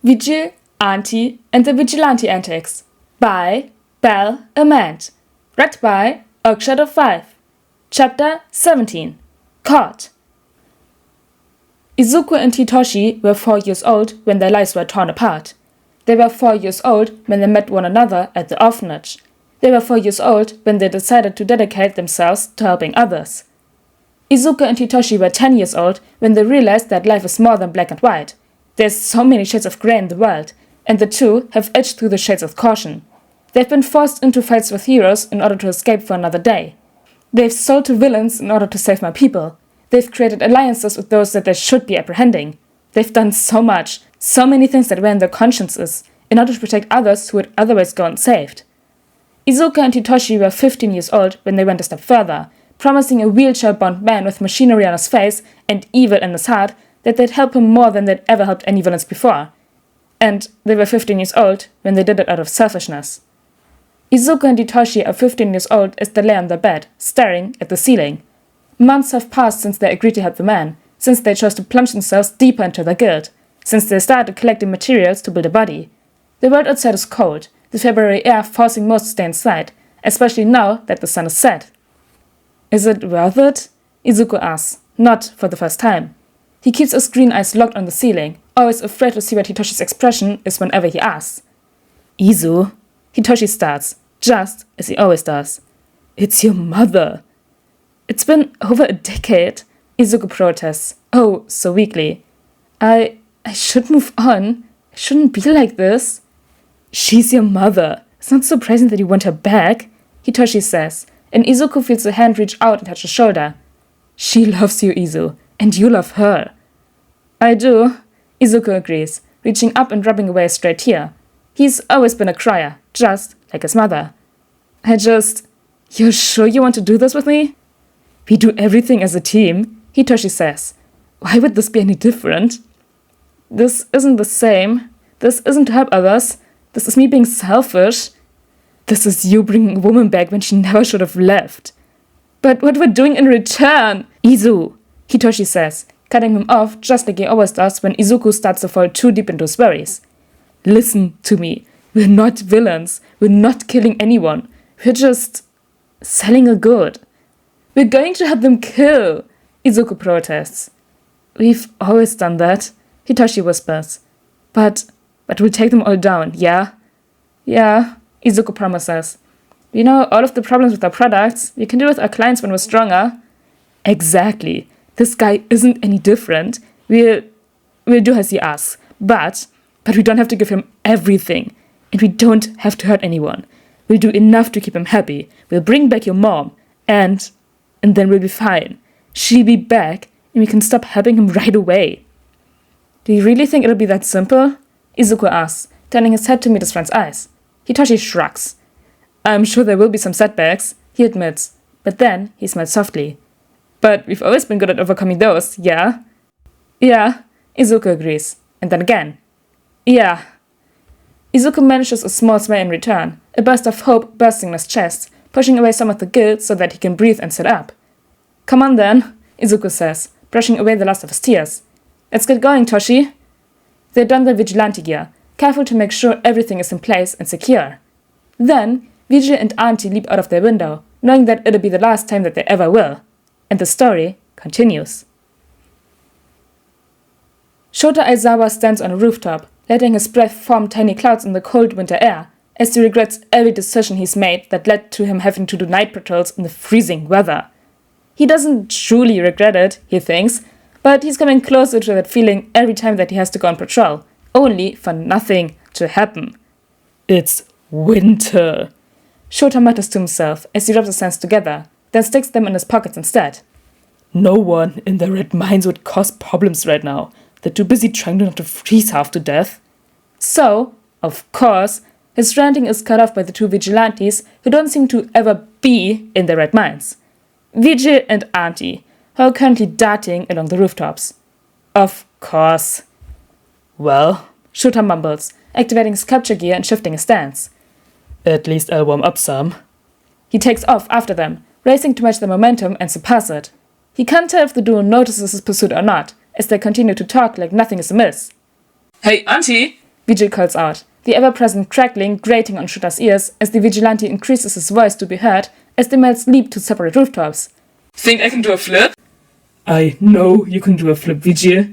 Vigil, Ante, and the Vigilante Antics by BelleAmant. Read by Shadow 5. Chapter 17. Caught. Izuku and Hitoshi were 4 years old when their lives were torn apart. They were 4 years old when they met one another at the orphanage. They were 4 years old when they decided to dedicate themselves to helping others. Izuku and Hitoshi were 10 years old when they realized that life is more than black and white. There's so many shades of grey in the world, and the two have edged through the shades of caution. They've been forced into fights with heroes in order to escape for another day. They've sold to villains in order to save my people. They've created alliances with those that they should be apprehending. They've done so much, so many things that were in their consciences, in order to protect others who would otherwise go unsaved. Izuku and Hitoshi were 15 years old when they went a step further, promising a wheelchair-bound man with machinery on his face and evil in his heart that they'd help him more than they'd ever helped any villains before. And they were 15 years old when they did it out of selfishness. Izuku and Hitoshi are 15 years old as they lay on their bed, staring at the ceiling. Months have passed since they agreed to help the man, since they chose to plunge themselves deeper into their guild, since they started collecting materials to build a body. The world outside is cold, the February air forcing most to stay inside, especially now that the sun is set. Is it worth it? Izuku asks, not for the first time. He keeps his green eyes locked on the ceiling, always afraid to see what Hitoshi's expression is whenever he asks. Izu? Hitoshi starts, just as he always does. It's your mother. It's been over a decade, Izuku protests, oh, so weakly. I should move on. I shouldn't be like this. She's your mother. It's not surprising that you want her back, Hitoshi says, and Izuku feels a hand reach out and touch his shoulder. She loves you, Izu, and you love her. I do, Izuku agrees, reaching up and rubbing away a stray tear. He's always been a crier, just like his mother. You're sure you want to do this with me? We do everything as a team, Hitoshi says. Why would this be any different? This isn't the same. This isn't to help others. This is me being selfish. This is you bringing a woman back when she never should have left. But what we're doing in return, Izu, Hitoshi says, cutting him off just like he always does when Izuku starts to fall too deep into his worries. Listen to me. We're not villains. We're not killing anyone. We're just selling a good. We're going to have them kill, Izuku protests. We've always done that, Hitoshi whispers. But we'll take them all down, yeah? Yeah, Izuku promises. We know all of the problems with our products. We can deal with our clients when we're stronger. Exactly. This guy isn't any different. We'll do as he asks. But we don't have to give him everything. And we don't have to hurt anyone. We'll do enough to keep him happy. We'll bring back your mom. And then we'll be fine. She'll be back, and we can stop helping him right away. Do you really think it'll be that simple? Izuku asks, turning his head to meet his friend's eyes. Hitoshi shrugs. I'm sure there will be some setbacks, he admits, but then he smiles softly. But we've always been good at overcoming those, yeah? Yeah, Izuku agrees, and then again. Yeah. Izuku manages a small smile in return, a burst of hope bursting in his chest, pushing away some of the guilt so that he can breathe and sit up. Come on then, Izuku says, brushing away the last of his tears. Let's get going, Toshi. They don their vigilante gear, careful to make sure everything is in place and secure. Then, Vigil and Ante leap out of their window, knowing that it'll be the last time that they ever will. And the story continues. Shota Aizawa stands on a rooftop, letting his breath form tiny clouds in the cold winter air, as he regrets every decision he's made that led to him having to do night patrols in the freezing weather. He doesn't truly regret it, he thinks, but he's coming closer to that feeling every time that he has to go on patrol, only for nothing to happen. It's winter, Shota mutters to himself as he rubs his hands together, then sticks them in his pockets instead. No one in their right minds would cause problems right now. They're too busy trying not to freeze half to death. So, of course, his ranting is cut off by the two vigilantes who don't seem to ever be in their right minds. Vigil and Ante, who are currently darting along the rooftops. Of course. Well, Shota mumbles, activating his capture gear and shifting his stance. At least I'll warm up some. He takes off after them, racing to match the momentum and surpass it. He can't tell if the duo notices his pursuit or not, as they continue to talk like nothing is amiss. Hey, Ante! Vigil calls out, the ever-present crackling grating on Shota's ears as the vigilante increases his voice to be heard as the males leap to separate rooftops. Think I can do a flip? I know you can do a flip, Vigil,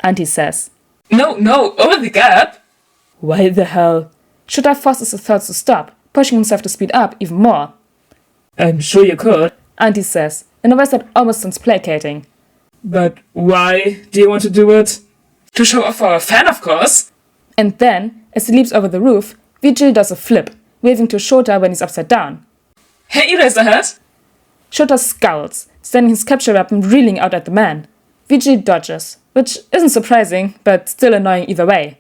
Ante says. No, over the gap. Why the hell? Shota forces his thoughts to stop, pushing himself to speed up even more. I'm sure you could. Ante says, in a voice that almost sounds placating. But why do you want to do it? To show off our fan, of course. And then, as he leaps over the roof, Vigil does a flip, waving to Shota when he's upside down. Hey, Eraserhead. Shota scowls, standing his capture weapon reeling out at the man. Vigil dodges, which isn't surprising, but still annoying either way.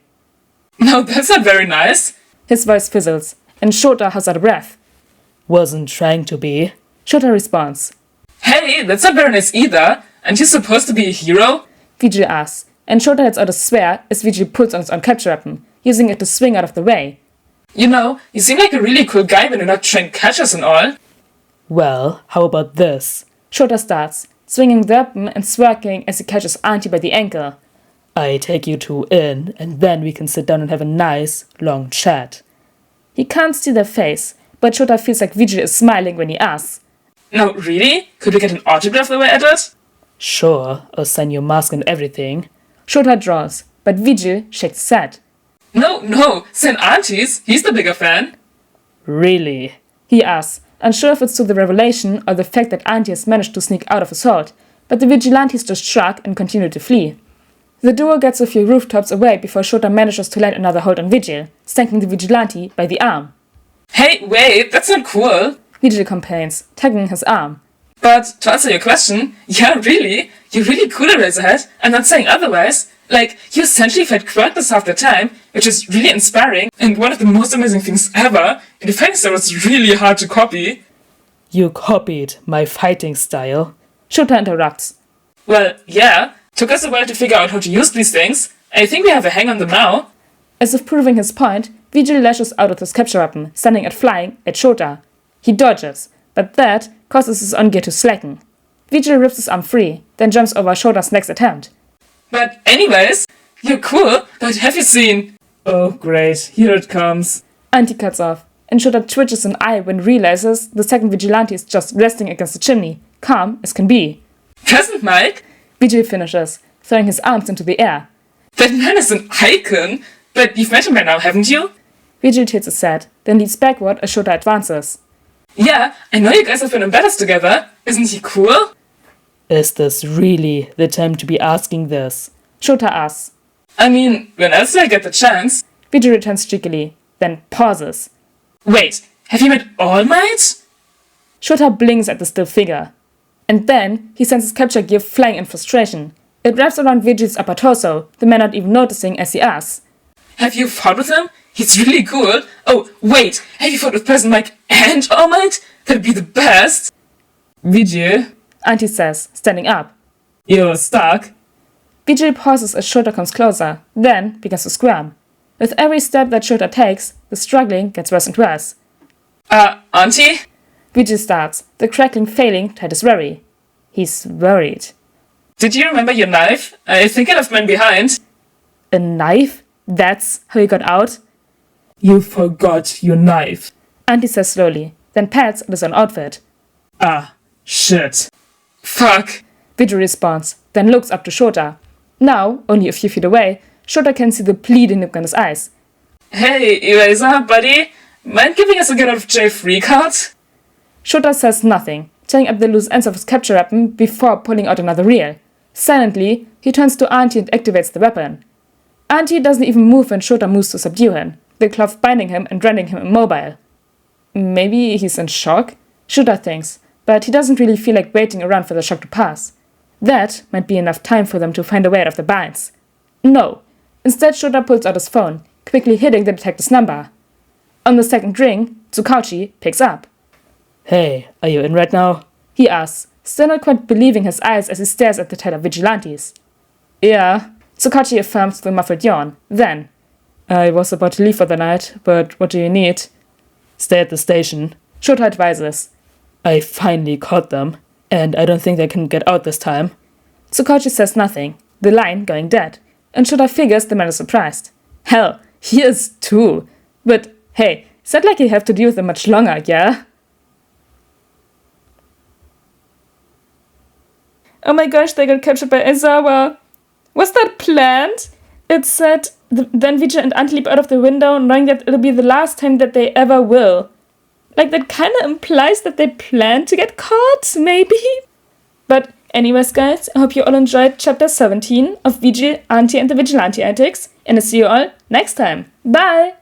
No, that's not very nice. His voice fizzles, and Shota has out of breath. Wasn't trying to be. Shota responds. Hey, that's not very nice either. Aren't you supposed to be a hero? Vigil asks, and Shota lets out a swear as Vigil pulls on his own capture weapon, using it to swing out of the way. You know, you seem like a really cool guy when you're not trained catchers and all. Well, how about this? Shota starts, swinging the weapon and smirking as he catches Ante by the ankle. I take you two in, and then we can sit down and have a nice, long chat. He can't see their face, but Shota feels like Vigil is smiling when he asks. No, really? Could we get an autograph while we're at it? Sure, I'll sign your mask and everything. Shota draws, but Vigil shakes his head. No, St. Auntie's. He's the bigger fan. Really? He asks, unsure if it's to the revelation or the fact that Ante has managed to sneak out of his hold, but the vigilantes just shrug and continue to flee. The duo gets a few rooftops away before Shota manages to land another hold on Vigil, spanking the vigilante by the arm. Hey, wait, that's not cool. Vigil complains, tugging his arm. But to answer your question, yeah, really, you're really cool, Eraserhead. I'm not saying otherwise. Like, you essentially fight quirkless half the time, which is really inspiring and one of the most amazing things ever. In a fighting style was really hard to copy. You copied my fighting style. Shota interrupts. Well, yeah, took us a while to figure out how to use these things. I think we have a hang on them now. As if proving his point, Vigil lashes out with his capture weapon, sending it flying at Shota. He dodges, but that causes his on gear to slacken. Vigil rips his arm free, then jumps over Shota's next attempt. But anyways, you're cool, but have you seen... Oh, great, here it comes. Ante cuts off, and Shota twitches an eye when realizes the second vigilante is just resting against the chimney, calm as can be. Present, Mike? Vigil finishes, throwing his arms into the air. That man is an icon. But you've met him by now, haven't you? Vigil tilts his head, then leads backward as Shota advances. Yeah, I know you guys have been in battles together. Isn't he cool? Is this really the time to be asking this? Shota asks. I mean, when else do I get the chance? Vigil returns cheekily, then pauses. Wait, have you met All Might? Shota blinks at the still figure. And then he sends his capture gear flying in frustration. It wraps around Vigil's upper torso, the man not even noticing as he asks. Have you fought with him? He's really cool. Oh, wait, have you fought with President Mike and All Might? That'd be the best. Vigil, Ante says, standing up. you're stuck. Vigil pauses as Shota comes closer, then begins to squirm. With every step that Shota takes, the struggling gets worse and worse. Auntie? Vigil starts, the crackling failing to hide his worry. He's worried. Did you remember your knife? I think I left mine behind. A knife? That's how he got out? You forgot your knife. Ante says slowly, then pats at his own outfit. Ah, shit. Fuck. Vigil responds, then looks up to Shota. Now, only a few feet away, Shota can see the pleading look in his eyes. Hey, Eraser, buddy. Mind giving us a get out of jail free card? Shota says nothing, tying up the loose ends of his capture weapon before pulling out another reel. Silently, he turns to Ante and activates the weapon. Ante doesn't even move when Shota moves to subdue him, the cloth binding him and rendering him immobile. Maybe he's in shock? Shota thinks, but he doesn't really feel like waiting around for the shock to pass. That might be enough time for them to find a way out of the binds. No. Instead, Shota pulls out his phone, quickly hitting the detective's number. On the second ring, Tsukauchi picks up. Hey, are you in right now? He asks, still not quite believing his eyes as he stares at the tail of vigilantes. Yeah, Tsukauchi affirms with a muffled yawn. Then, I was about to leave for the night, but what do you need? Stay at the station. Shota advises. I finally caught them, and I don't think they can get out this time. Tsukauchi says nothing, the line going dead, and Shota figures the man is surprised. Hell, He is too. But hey, it's not like you have to deal with them much longer, yeah? Oh my gosh, they got captured by Aizawa. Was that planned? It said, then Vigil and Ante leap out of the window, knowing that it'll be the last time that they ever will. Like, that kind of implies that they plan to get caught, maybe? But anyways, guys, I hope you all enjoyed chapter 17 of Vigil, Ante and the Vigilante Antics, and I'll see you all next time. Bye!